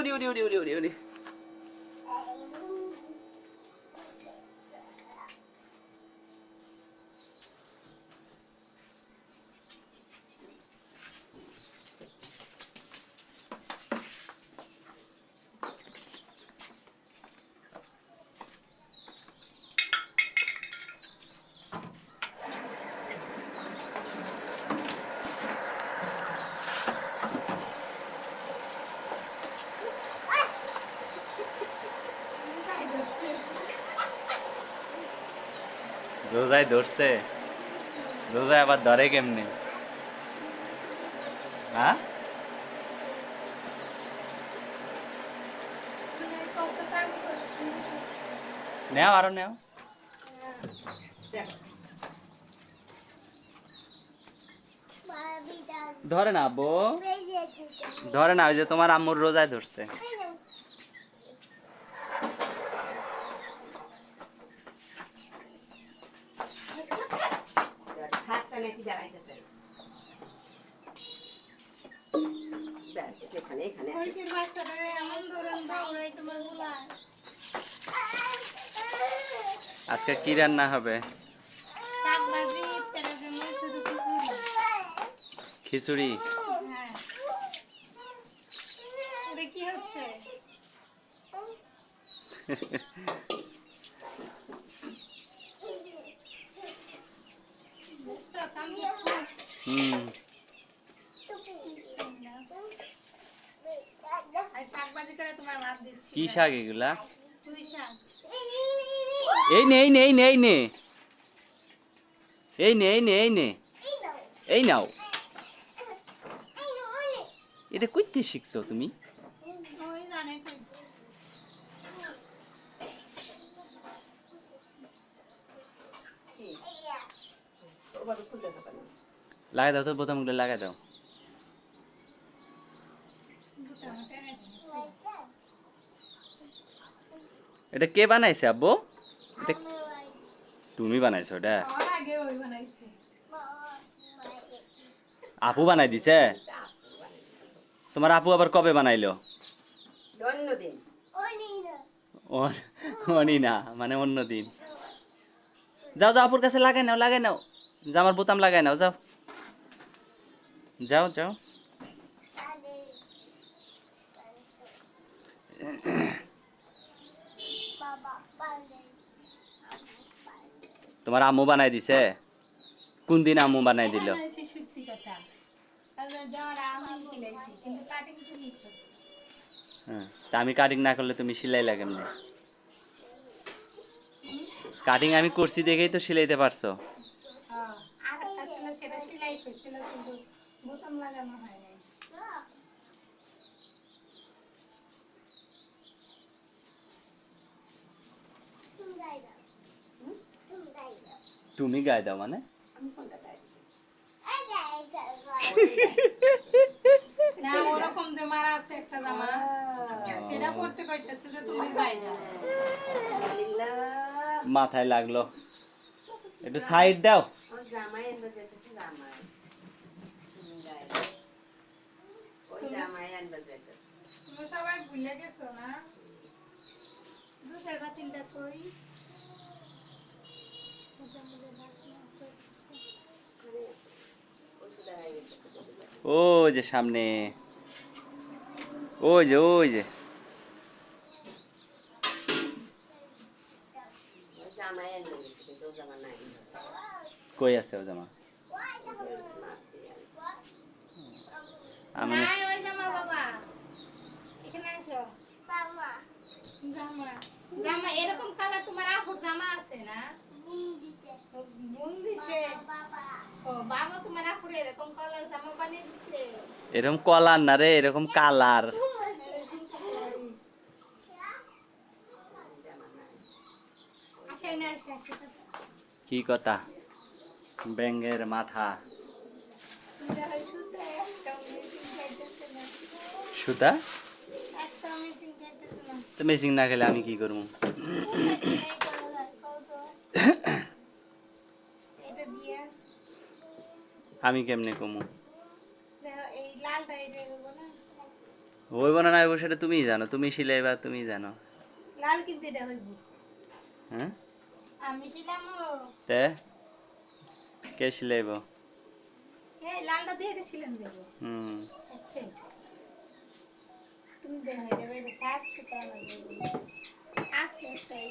উড়ি রোজায় ধরছে রোজায় আবার ধরে কেমনে হ্যাঁ নেও আরো নেও ধরে না আব্বু ধরে না ওই যে তোমার আম্মুর রোজায় ধরছে আজকে কি রান্না হবে খিচুড়ি কি হচ্ছে কি শাক এগুলা শাক এই নে এই নে এই নে এই নে এই নে এই নে এই নে এই নাও এটা কইতে শিখছো তুমি লাগাই দাও তো বোতামগুলো লাগাই দাও এটা কে বানাইছে আব্বু এটা তুমি বানাইছো এটা আপু বানাই দিছে তোমার আপু আবার কবে বানাইলো অনি না মানে অন্য দিন যাও যাও আপুর কাছে লাগাই নাও জামার বোতাম লাগাই নাও যাও যাও যাও তোমার আম্মু বানাই দিছে কোন দিন আম্মু বানাই দিল হ্যাঁ তা আমি কাটিং না করলে তুমি সেলাই লাগে না কাটিং আমি করছি দেখেই তো সেলাইতে পারছো তুমি গায়ে দাও মানে না ওরকম যে মারা আছে একটা জামা সেটা পড়তে কইতেছে যে তুমি গায়ে দাও মাথায় লাগলো একটু সাইড দাও জামাই আনবে যেতেছে জামাই তুমি গায়ে ওই জামাই আনবে যেতেছে তুমি সবাই ভুলে গেছো না দুধের বাতিলটা কই ও যে সামনে ওই যে জামাই আনবে কিন্তু জামা নাই কই আছে ও জামা আমি নাই ওই জামা বাবা এখানে আসো জামা এরকম কালার তোমার আপুর জামা আছে না বুন দিছে ও বাবা তোমার আপুর এরকম কালার জামা বানিয়ে দিছে এরকম কলার না রে এরকম কালার আসেন না আসেন কি কথা ব্যাঙের মাথা সুতা তো মেশিন না খেলে আমি কি করবো আমি কেমনে কমু হইব না হইব সেটা তুমিই জানো, তুমি সিলাইবা, তুমি জানো। লাল কিন্তু এটা হইব। হ্যাঁ আমি ছিলামও। তে কে সিলাইব? এই লালটা দিয়ে এটা ছিলাম দেবো। হুম আচ্ছা তুমি দেখো এটা বাইরে থাক, সুতা লাগবে। আছে একটাই।